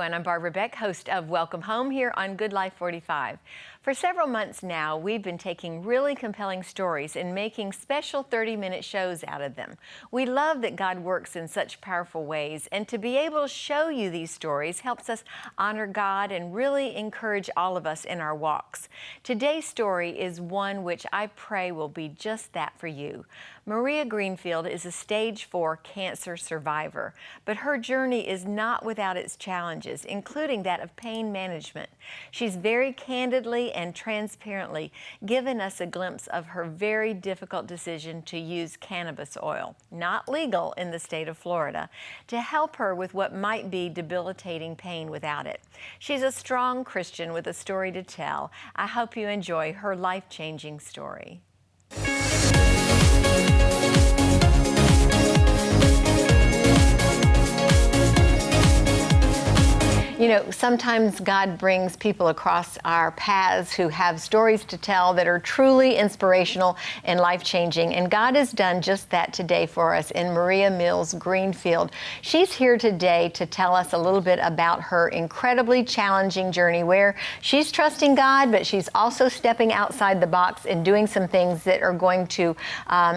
everyone. I'm Barbara Beck, host of Welcome Home here on Good Life 45. For several months now, we've been taking really compelling stories and making special 30-minute shows out of them. We love that God works in such powerful ways, and to be able to show you these stories helps us honor God and really encourage all of us in our walks. Today's story is one which I pray will be just that for you. Maria Greenfield is a stage 4 cancer survivor, but her journey is not without its challenges, including that of pain management. She's very candidly and transparently given us a glimpse of her very difficult decision to use cannabis oil, not legal in the state of Florida, to help her with what might be debilitating pain without it. She's a strong Christian with a story to tell. I hope you enjoy her life-changing story. You know, sometimes God brings people across our paths who have stories to tell that are truly inspirational and life-changing, and God has done just that today for us in Maria Mills Greenfield. She's here today to tell us a little bit about her incredibly challenging journey where she's trusting God, but she's also stepping outside the box and doing some things that are going to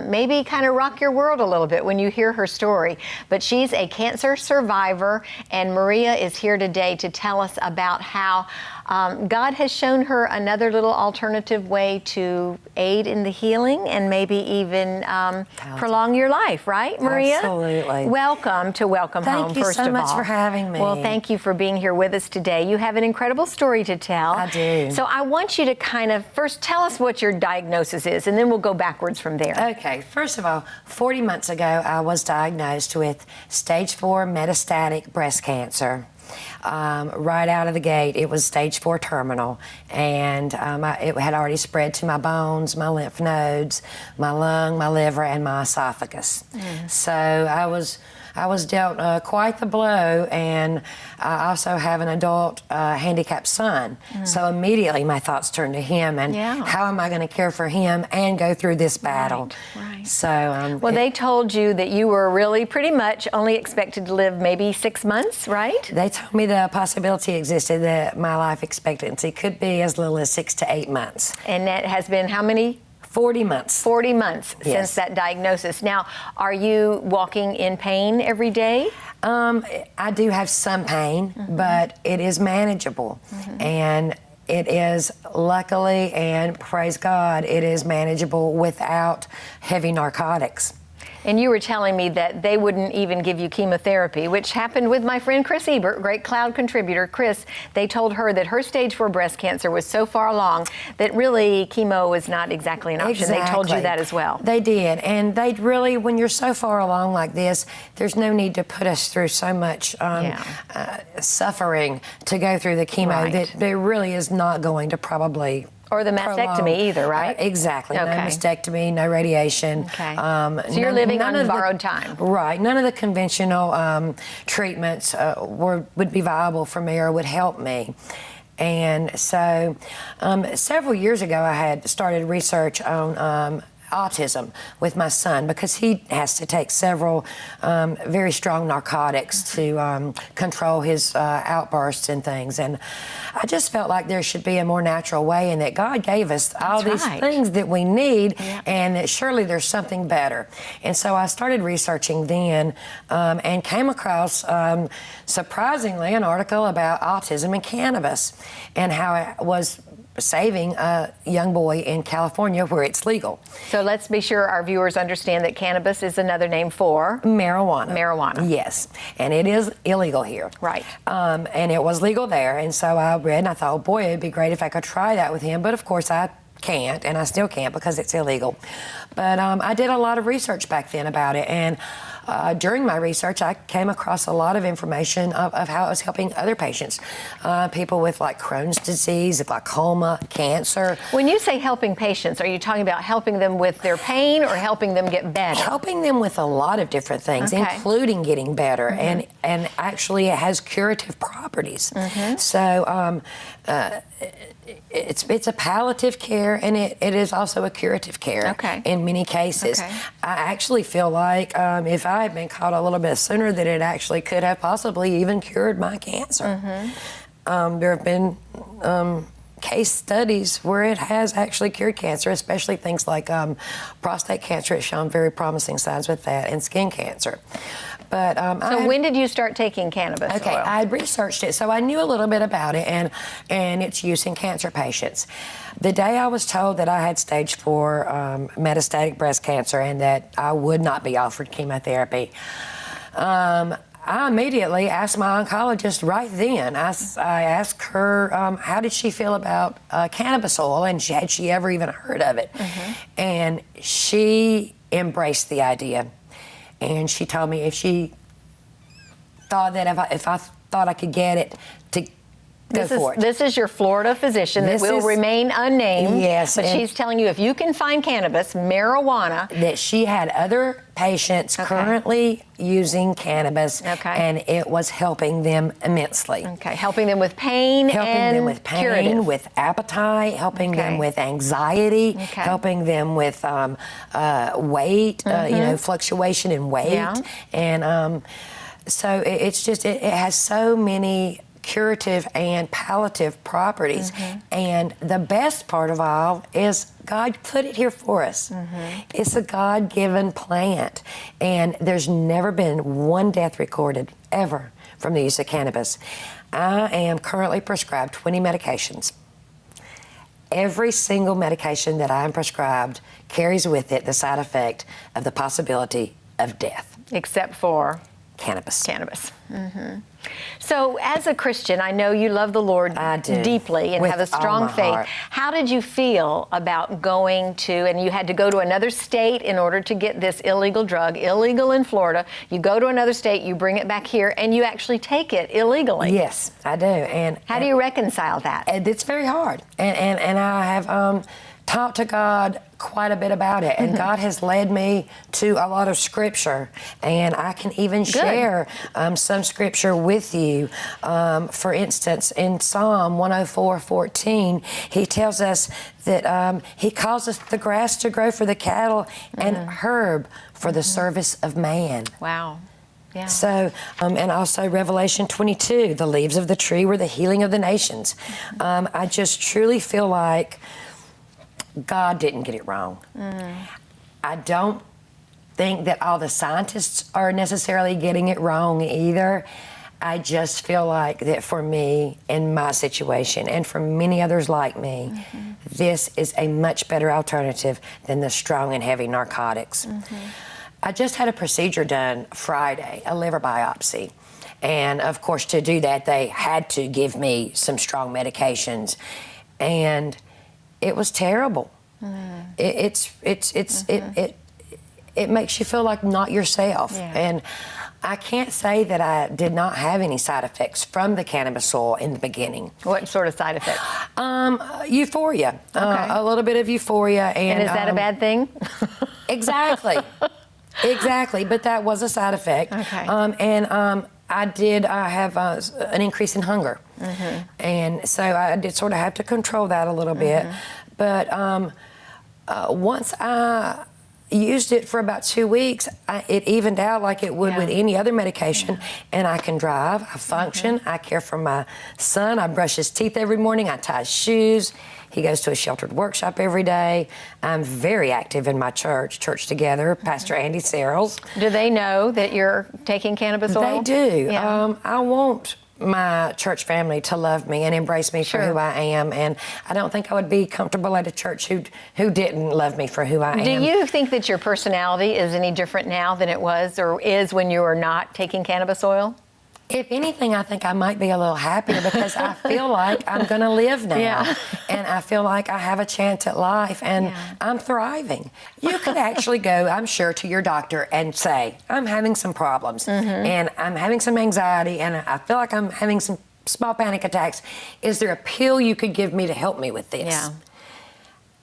maybe kind of rock your world a little bit when you hear her story. But she's a cancer survivor, and Maria is here today to tell us about how God has shown her another little alternative way to aid in the healing and maybe even prolong your life, right, Maria? Absolutely. Welcome to Welcome Home, Thank you first of so all. much for having me. Well, thank you for being here with us today. You have an incredible story to tell. I do. So I want you to kind of first tell us what your diagnosis is, and then we'll go backwards from there. Okay, first of all, 40 months ago, I was diagnosed with stage 4 metastatic breast cancer. Right out of the gate, it was stage 4 terminal, and it had already spread to my bones, my lymph nodes, my lung, my liver, and my esophagus. So I was dealt quite the blow, and I also have an adult handicapped son. So immediately my thoughts turned to him, and how am I going to care for him and go through this battle? Right. So well, they told you that you were really pretty much only expected to live maybe 6 months, right? They told me the possibility existed that my life expectancy could be as little as 6 to 8 months. And that has been how many? 40 months. 40 months Yes. since that diagnosis. Now, are you walking in pain every day? I do have some pain, but it is manageable. And it is, luckily, and praise God, it is manageable without heavy narcotics. And you were telling me that they wouldn't even give you chemotherapy, which happened with my friend Chris Ebert, great Cloud contributor. Chris, they told her that her stage 4 breast cancer was so far along that really chemo was not exactly an option. Exactly. They told you that as well. They did. And they really, when you're so far along like this, there's no need to put us through so much suffering to go through the chemo that there really is not going to probably or the mastectomy either, right? Exactly. Okay. No mastectomy, no radiation. Okay. So you're living on borrowed time. Right. None of the conventional treatments would be viable for me or would help me. And so several years ago, I had started research on autism with my son because he has to take several very strong narcotics to control his outbursts and things. And I just felt like there should be a more natural way, and that God gave us all these things that we need, and that surely there's something better. And so I started researching then and came across, surprisingly, an article about autism and cannabis and how it was saving a young boy in California where it's legal. So let's be sure our viewers understand that cannabis is another name for marijuana. Marijuana. Yes, and it is illegal here. Right. And it was legal there, and so I read and I thought, oh boy, it'd be great if I could try that with him, but of course I can't, and I still can't because it's illegal. But I did a lot of research back then about it, and during my research, I came across a lot of information of how it was helping other patients, people with like Crohn's disease, glaucoma, cancer. When you say helping patients, are you talking about helping them with their pain or helping them get better? Helping them with a lot of different things, including getting better, and actually it has curative properties. So it's a palliative care, and it is also a curative care in many cases. I actually feel like if I had been caught a little bit sooner, that it actually could have possibly even cured my cancer. There have been case studies where it has actually cured cancer, especially things like prostate cancer. It's shown very promising signs with that, and skin cancer. But so when did you start taking cannabis oil? I researched it, so I knew a little bit about it and its use in cancer patients. The day I was told that I had stage 4 metastatic breast cancer and that I would not be offered chemotherapy, I immediately asked my oncologist right then. I asked her how did she feel about cannabis oil, and had she ever even heard of it. And she embraced the idea. And she told me if she thought that if I thought I could get it, to go for it. This is your Florida physician that will remain unnamed. Yes. But she's telling you if you can find cannabis, marijuana. That she had other patients currently using cannabis, and it was helping them immensely. Helping them with pain, curative. With appetite, helping them with anxiety, helping them with weight, fluctuation in weight. And so it has so many curative and palliative properties. And the best part of all is God put it here for us. It's a God-given plant, and there's never been one death recorded ever from the use of cannabis. I am currently prescribed 20 medications. Every single medication that I am prescribed carries with it the side effect of the possibility of death. Except for? Cannabis. So as a Christian, I know you love the Lord deeply and have a strong faith. How did you feel about going to, and you had to go to another state in order to get this illegal drug, illegal in Florida. You go to another state, you bring it back here, and you actually take it illegally. Yes, I do. And how do you reconcile that? It's very hard. And I have talked to God quite a bit about it, and God has led me to a lot of scripture, and I can even share some scripture with you. For instance, in Psalm 104:14, he tells us that he causes the grass to grow for the cattle and herb for the service of man. Wow. Yeah. So, and also Revelation 22, the leaves of the tree were the healing of the nations. I just truly feel like God didn't get it wrong. I don't think that all the scientists are necessarily getting it wrong either. I just feel like that for me, in my situation, and for many others like me, this is a much better alternative than the strong and heavy narcotics. I just had a procedure done Friday, a liver biopsy. And of course, to do that, they had to give me some strong medications. And it was terrible. It makes you feel like not yourself. And I can't say that I did not have any side effects from the cannabis oil in the beginning. What sort of side effects? Euphoria. A little bit of euphoria. And is that a bad thing? Exactly. Exactly. But that was a side effect. I did have an increase in hunger. And so I did sort of have to control that a little bit. But once I used it for about 2 weeks, it evened out like it would with any other medication. And I can drive, I function, I care for my son, I brush his teeth every morning, I tie his shoes. He goes to a sheltered workshop every day. I'm very active in my church Together, Pastor Andy Searles. Do they know that you're taking cannabis oil? They do. I want my church family to love me and embrace me for who I am, and I don't think I would be comfortable at a church who didn't love me for who I am. Do you think that your personality is any different now than it was or is when you were not taking cannabis oil? If anything, I think I might be a little happier because I feel like I'm going to live now. And I feel like I have a chance at life, and I'm thriving. You could actually go, I'm sure, to your doctor and say, I'm having some problems, and I'm having some anxiety, and I feel like I'm having some small panic attacks. Is there a pill you could give me to help me with this?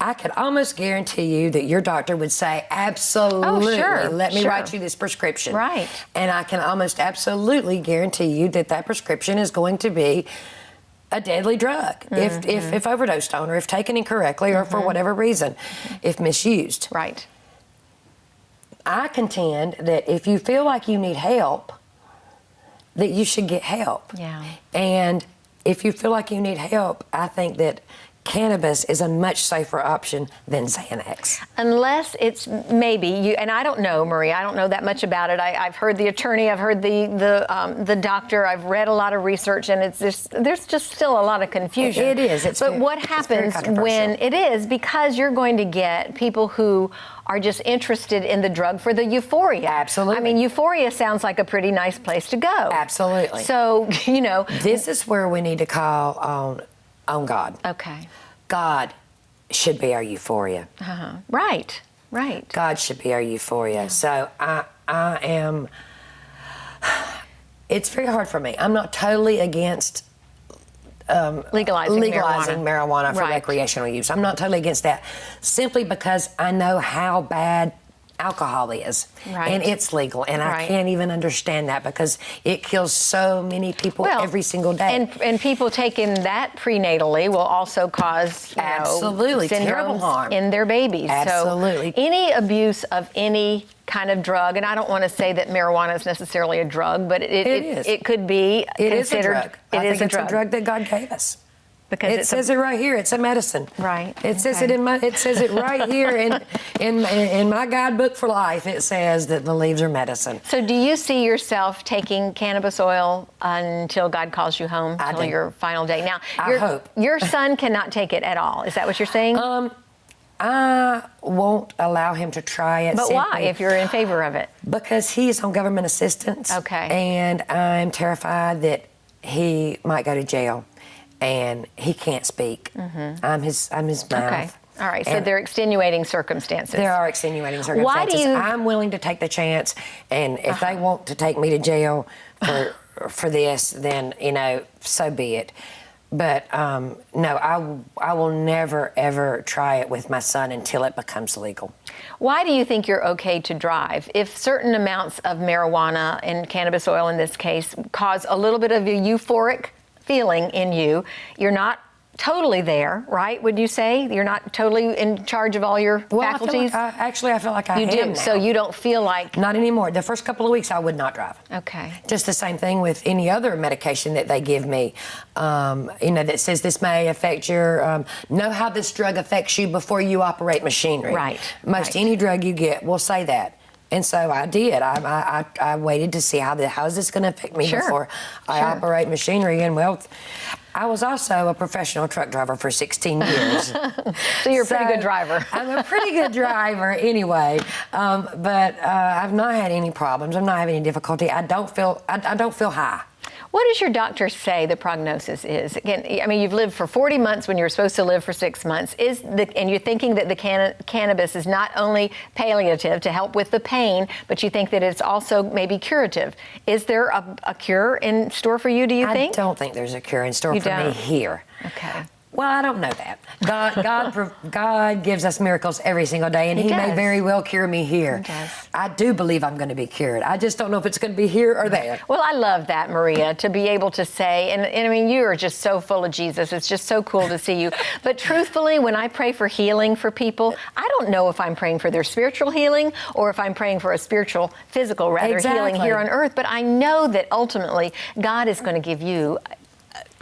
I could almost guarantee you that your doctor would say, absolutely, let me write you this prescription. And I can almost absolutely guarantee you that that prescription is going to be a deadly drug if overdosed on, or if taken incorrectly, or for whatever reason, if misused. Right. I contend that if you feel like you need help, that you should get help. Yeah. And if you feel like you need help, I think that cannabis is a much safer option than Xanax. Unless it's maybe you, and I don't know, Maria, I don't know that much about it. I've heard the attorney, I've heard the doctor, I've read a lot of research, and it's just, there's just still a lot of confusion. It is. But what happens when it is, because you're going to get people who are just interested in the drug for the euphoria. Absolutely. I mean, euphoria sounds like a pretty nice place to go. Absolutely. So, you know. This is where we need to call on God. Okay. God should be our euphoria. Right, right. God should be our euphoria. Yeah. So I am, it's very hard for me. I'm not totally against legalizing marijuana for recreational use. I'm not totally against that, simply because I know how bad alcohol is, and it's legal, and I can't even understand that, because it kills so many people every single day. And people taking that prenatally will also cause absolutely terrible harm in their babies. Absolutely. So any abuse of any kind of drug, and I don't want to say that marijuana is necessarily a drug, but it could be considered. It is a drug that God gave us. Because it says it right here. It's a medicine. Right. It says it in my. It says it right here in my guidebook for life. It says that the leaves are medicine. So, do you see yourself taking cannabis oil until God calls you home, until your final day? Now, I hope your son cannot take it at all. Is that what you're saying? I won't allow him to try it. But why, if you're in favor of it? Because he's on government assistance. Okay. And I'm terrified that he might go to jail. And he can't speak. I'm his mouth. Okay. All right. So there are extenuating circumstances. There are extenuating circumstances. Why do you? I'm willing to take the chance, and if they want to take me to jail for this, then so be it. But no, I will never ever try it with my son until it becomes legal. Why do you think you're okay to drive? If certain amounts of marijuana and cannabis oil in this case cause a little bit of a euphoric feeling in you, you're not totally there, right? Would you say you're not totally in charge of all your faculties? I feel like I am do. Now. So you don't feel like not anymore. The first couple of weeks I would not drive. Okay. Just the same thing with any other medication that they give me. That says this may affect your know how this drug affects you before you operate machinery. Right. Most any drug you get will say that. And so I did. I waited to see how is this going to affect me before I operate machinery. And I was also a professional truck driver for 16 years. So you're a pretty good driver. I'm a pretty good driver anyway. But I've not had any problems. I'm not having any difficulty. I don't feel high. What does your doctor say the prognosis is? Again, I mean, you've lived for 40 months when you're supposed to live for 6 months. And you're thinking that the cannabis is not only palliative to help with the pain, but you think that it's also maybe curative. Is there a cure in store for you, do you think? I don't think there's a cure in store for me here. Okay. Well, I don't know that. God gives us miracles every single day, and He may very well cure me here. He does. I do believe I'm going to be cured. I just don't know if it's going to be here or there. Well, I love that, Maria, to be able to say, and I mean, you are just so full of Jesus. It's just so cool to see you. But truthfully, when I pray for healing for people, I don't know if I'm praying for their spiritual healing or if I'm praying for a physical healing here on earth. But I know that ultimately God is going to give you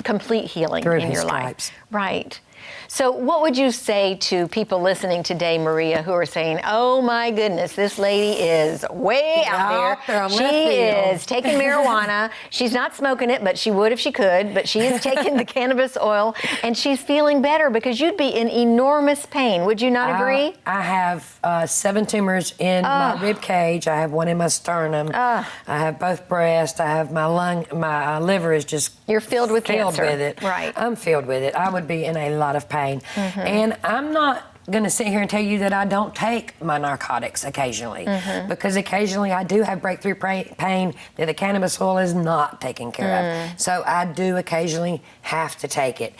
complete healing in your life. Right. So what would you say to people listening today, Maria, who are saying, oh my goodness, this lady is way out there. She is taking marijuana. She's not smoking it, but she would if she could. But she is taking the cannabis oil, and she's feeling better, because you'd be in enormous pain. Would you not agree? I have 7 tumors in my rib cage. I have 1 in my sternum. I have both breasts. I have my liver is just You're filled with cancer. With it. Right. I'm filled with it. I would be in a lot of pain. And I'm not going to sit here and tell you that I don't take my narcotics occasionally, because occasionally I do have breakthrough pain that the cannabis oil is not taking care of. So I do occasionally have to take it.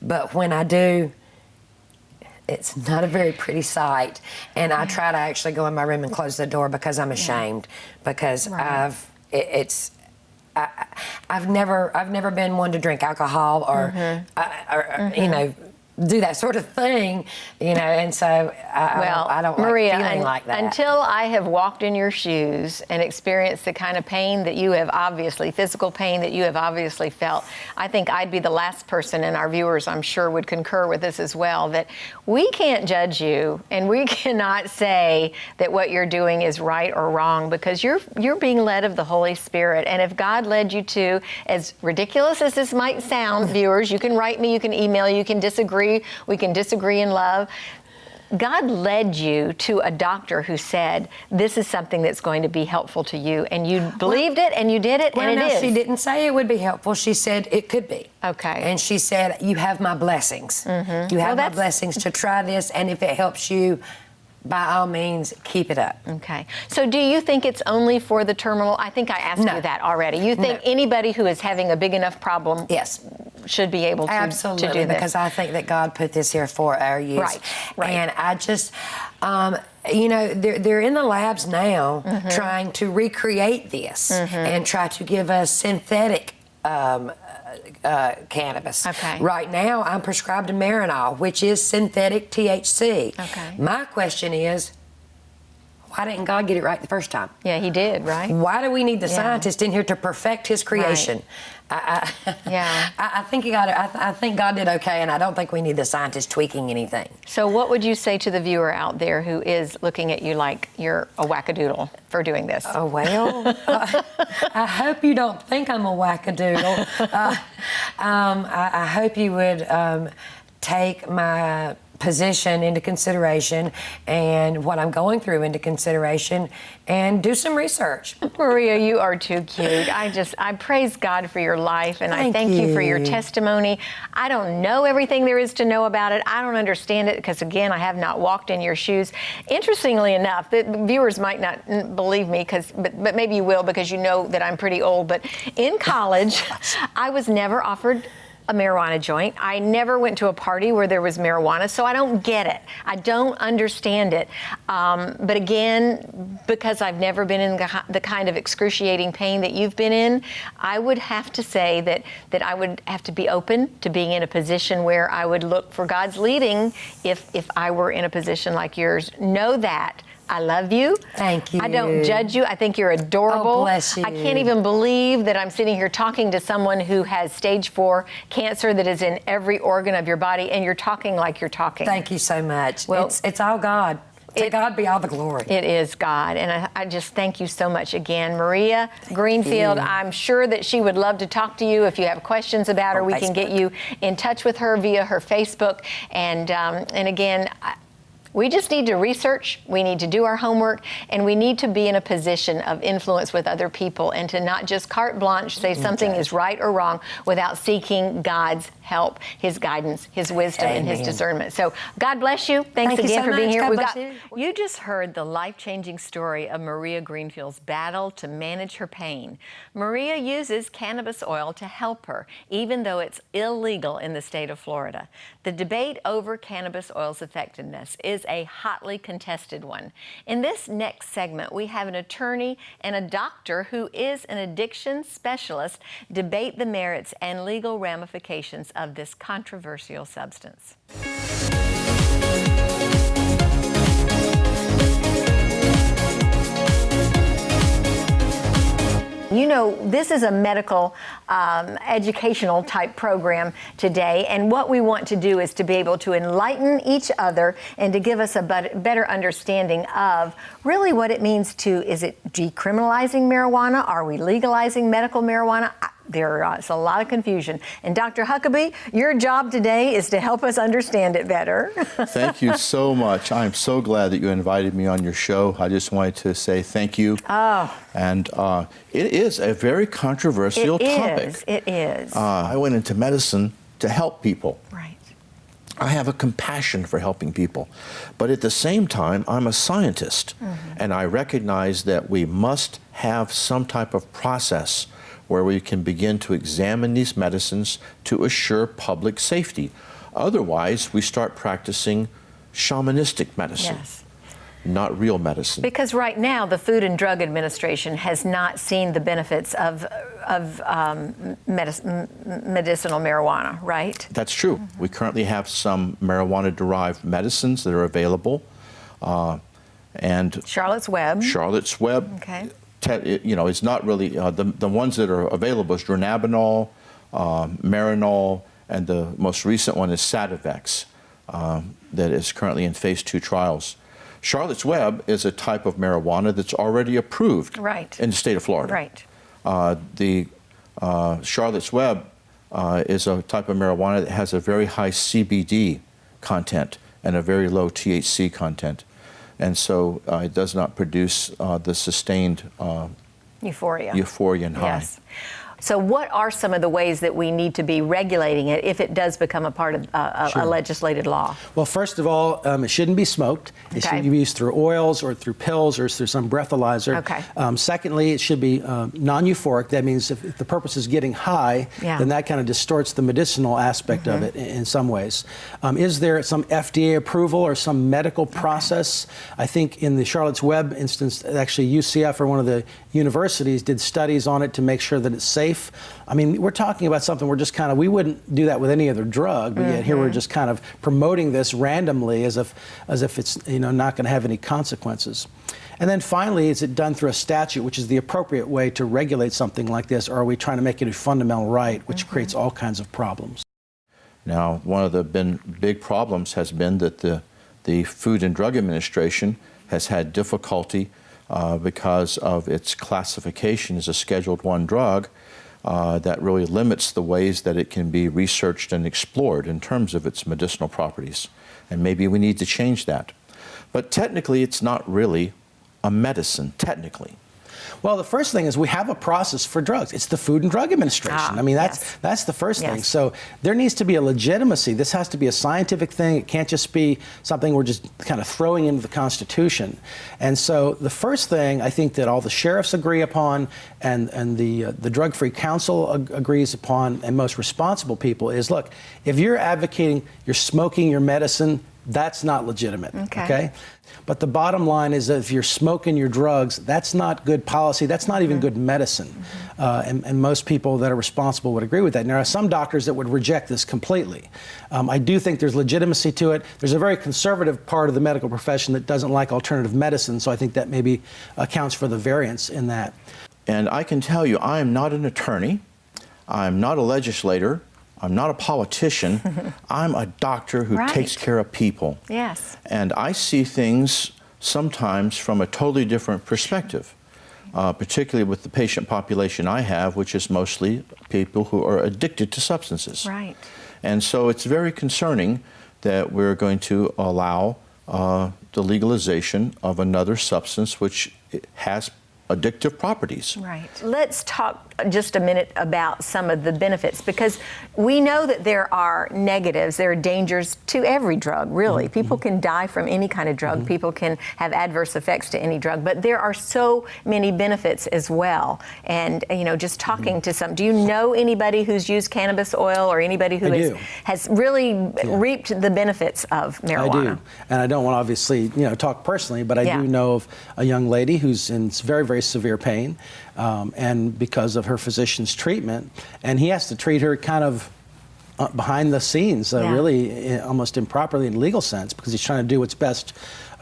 But when I do, it's not a very pretty sight. And I try to actually go in my room and close the door, because I'm ashamed, because I've never been one to drink alcohol or, you know, do that sort of thing, you know, and so I don't Maria, like feeling like that. Until I have walked in your shoes and experienced the kind of pain that you have obviously, physical pain that you have obviously felt, I think I'd be the last person, and our viewers, I'm sure, would concur with this as well, that we can't judge you and we cannot say that what you're doing is right or wrong, because you're being led of the Holy Spirit. And if God led you to, as ridiculous as this might sound, viewers, you can write me, you can email, you can disagree. We can disagree in love. God led you to a doctor who said, this is something that's going to be helpful to you. And you believed it and you did it, and it is. She didn't say it would be helpful. She said it could be. Okay. And she said, you have my blessings. You have my blessings to try this, and if it helps you, by all means, keep it up. Okay. So do you think it's only for the terminal? I think I asked you that already. You think anybody who is having a big enough problem should be able to, absolutely, to do this? Because I think that God put this here for our use. Right. And I just, you know, they're in the labs now trying to recreate this and try to give us synthetic cannabis. Okay. Right now, I'm prescribed to Marinol, which is synthetic THC. Okay. My question is, why didn't God get it right the first time? Yeah, he did, right? Why do we need the scientist in here to perfect his creation? I think he got it. I think God did okay, and I don't think we need the scientist tweaking anything. So what would you say to the viewer out there who is looking at you like you're a wackadoodle for doing this? Oh, well, I hope you don't think I'm a wackadoodle. I hope you would take my position into consideration and what I'm going through into consideration and do some research. Maria, you are too cute. I praise God for your life, and I thank you for your testimony. I don't know everything there is to know about it. I don't understand it because, again, I have not walked in your shoes. Interestingly enough, the viewers might not believe me, but maybe you will, because you know that I'm pretty old. But in college, I was never offered a marijuana joint. I never went to a party where there was marijuana, so I don't get it. I don't understand it. But again, because I've never been in the kind of excruciating pain that you've been in, I would have to say that I would have to be open to being in a position where I would look for God's leading if I were in a position like yours. Know that I love you. Thank you. I don't judge you. I think you're adorable. Oh, bless you. I can't even believe that I'm sitting here talking to someone who has stage 4 cancer that is in every organ of your body, and you're talking like you're talking. Thank you so much. Well, it's all God. To God be all the glory. It is God, and I just thank you so much again. Maria Greenfield, I'm sure that she would love to talk to you. If you have questions about her, we can get you in touch with her via her Facebook. And again, we just need to research, we need to do our homework, and we need to be in a position of influence with other people, and to not just carte blanche say something is right or wrong without seeking God's help, His guidance, His wisdom, and His discernment. So God bless you. Thanks again for being here. You just heard the life-changing story of Maria Greenfield's battle to manage her pain. Maria uses cannabis oil to help her, even though it's illegal in the state of Florida. The debate over cannabis oil's effectiveness is a hotly contested one. In this next segment, we have an attorney and a doctor who is an addiction specialist debate the merits and legal ramifications of this controversial substance. You know, this is a medical educational type program today, and what we want to do is to be able to enlighten each other and to give us a better understanding of really what it means to, is it decriminalizing marijuana? Are we legalizing medical marijuana? There's a lot of confusion. And Dr. Huckabee, your job today is to help us understand it better. Thank you so much. I'm so glad that you invited me on your show. I just wanted to say thank you. Oh. And it is a very controversial topic. It is. I went into medicine to help people. Right. I have a compassion for helping people. But at the same time, I'm a scientist. And I recognize that we must have some type of process where we can begin to examine these medicines to assure public safety. Otherwise, we start practicing shamanistic medicine. Yes. Not real medicine. Because right now, the Food and Drug Administration has not seen the benefits of medicinal marijuana, right? That's true. We currently have some marijuana-derived medicines that are available, and Charlotte's Web. Charlotte's Web. Okay. It's not really the ones that are available is dronabinol, Marinol, and the most recent one is Sativex, that is currently in phase 2 trials. Charlotte's Web is a type of marijuana that's already approved in the state of Florida. Right. The Charlotte's Web is a type of marijuana that has a very high CBD content and a very low THC content. And so it does not produce the sustained euphoria and high. Yes. So what are some of the ways that we need to be regulating it if it does become a part of a legislated law? Well, first of all, it shouldn't be smoked. It should be used through oils or through pills or through some breathalyzer. Okay. Secondly, it should be non-euphoric. That means if the purpose is getting high, then that kind of distorts the medicinal aspect of it in some ways. Is there some FDA approval or some medical process? I think in the Charlotte's Web instance, actually UCF or one of the universities did studies on it to make sure that it's safe. I mean, we're talking about something we're just kind of, we wouldn't do that with any other drug, but yet here we're just kind of promoting this randomly as if it's, not going to have any consequences. And then finally, is it done through a statute, which is the appropriate way to regulate something like this, or are we trying to make it a fundamental right, which creates all kinds of problems? Now, one of the big problems has been that the Food and Drug Administration has had difficulty because of its classification as a Scheduled I drug. That really limits the ways that it can be researched and explored in terms of its medicinal properties. And maybe we need to change that. But technically, it's not really a medicine, technically. Well, the first thing is we have a process for drugs. It's the Food and Drug Administration. I mean, that's the first thing. So there needs to be a legitimacy. This has to be a scientific thing. It can't just be something we're just kind of throwing into the Constitution. And so the first thing I think that all the sheriffs agree upon and the Drug-Free Council agrees upon, and most responsible people, is, look, if you're advocating, you're smoking your medicine, that's not legitimate, okay? But the bottom line is that if you're smoking your drugs, that's not good policy. That's not even good medicine. And most people that are responsible would agree with that. And there are some doctors that would reject this completely. I do think there's legitimacy to it. There's a very conservative part of the medical profession that doesn't like alternative medicine, so I think that maybe accounts for the variance in that. And I can tell you, I am not an attorney. I'm not a legislator. I'm not a politician. I'm a doctor who takes care of people. Yes. And I see things sometimes from a totally different perspective, particularly with the patient population I have, which is mostly people who are addicted to substances. Right. And so it's very concerning that we're going to allow the legalization of another substance which has addictive properties. Right. Let's talk just a minute about some of the benefits, because we know that there are negatives, there are dangers to every drug, really. People can die from any kind of drug. People can have adverse effects to any drug, but there are so many benefits as well. And, just talking to some, do you know anybody who's used cannabis oil or anybody who has really reaped the benefits of marijuana? I do. And I don't want to obviously, talk personally, but I do know of a young lady who's in very, very severe pain, and because of her physician's treatment, and he has to treat her kind of behind the scenes, really almost improperly in legal sense, because he's trying to do what's best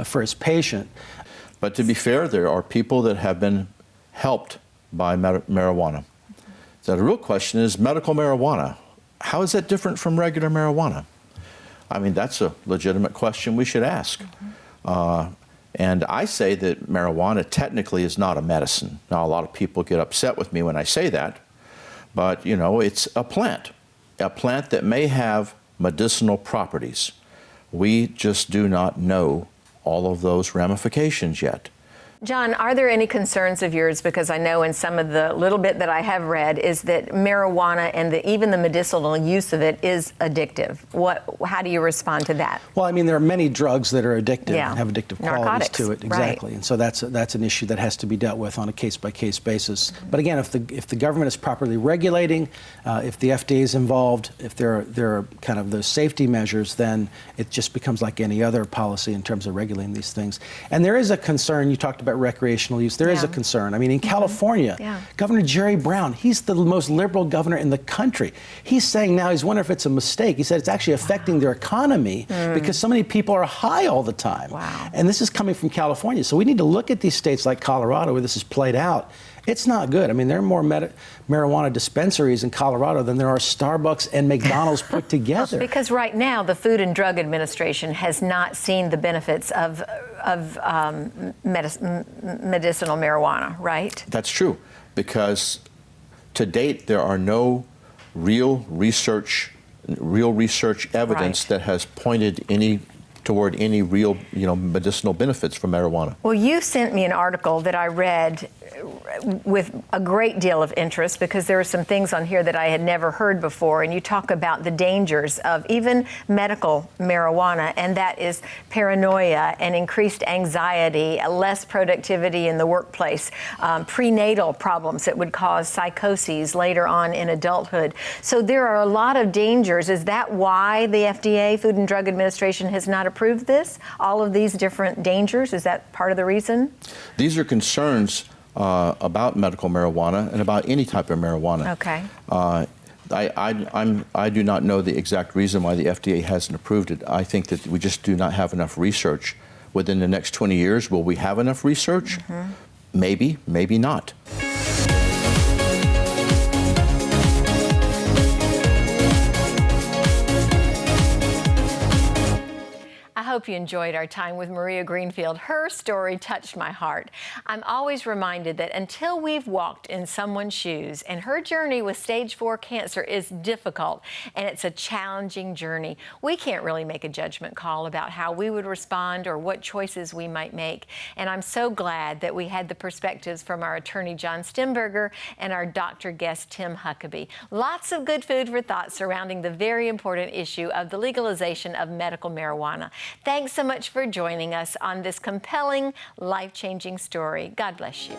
for his patient. But to be fair, there are people that have been helped by marijuana. So the real question is medical marijuana. How is that different from regular marijuana? I mean, that's a legitimate question we should ask. And I say that marijuana technically is not a medicine. Now, a lot of people get upset with me when I say that, but, it's a plant that may have medicinal properties. We just do not know all of those ramifications yet. John, are there any concerns of yours? Because I know in some of the little bit that I have read is that marijuana and even the medicinal use of it is addictive. How do you respond to that? Well, I mean, there are many drugs that are addictive and have addictive qualities to it. Exactly. Right. And so that's an issue that has to be dealt with on a case-by-case basis. But again, if the government is properly regulating, if the FDA is involved, if there are kind of the safety measures, then it just becomes like any other policy in terms of regulating these things. And there is a concern, you talked about private recreational use, there is a concern. I mean, in California, Governor Jerry Brown, he's the most liberal governor in the country. He's saying now, he's wondering if it's a mistake. He said it's actually affecting their economy because so many people are high all the time. Wow. And this is coming from California. So we need to look at these states like Colorado where this is played out. It's not good. I mean, there are more marijuana dispensaries in Colorado than there are Starbucks and McDonald's put together. Because right now, the Food and Drug Administration has not seen the benefits of medicinal marijuana, right? That's true, because to date, there are no real research evidence that has pointed toward any real, medicinal benefits from marijuana. Well, you sent me an article that I read with a great deal of interest because there are some things on here that I had never heard before, and you talk about the dangers of even medical marijuana, and that is paranoia and increased anxiety, less productivity in the workplace, prenatal problems that would cause psychoses later on in adulthood. So there are a lot of dangers. Is that why the FDA, Food and Drug Administration, has not approved this? All of these different dangers? Is that part of the reason? These are concerns about medical marijuana and about any type of marijuana. Okay. I do not know the exact reason why the FDA hasn't approved it. I think that we just do not have enough research. Within the next 20 years, will we have enough research? Maybe, maybe not. I hope you enjoyed our time with Maria Greenfield. Her story touched my heart. I'm always reminded that until we've walked in someone's shoes, and her journey with stage 4 cancer is difficult and it's a challenging journey, we can't really make a judgment call about how we would respond or what choices we might make. And I'm so glad that we had the perspectives from our attorney John Stemberger and our doctor guest Tim Huckabee. Lots of good food for thought surrounding the very important issue of the legalization of medical marijuana. Thanks so much for joining us on this compelling, life-changing story. God bless you.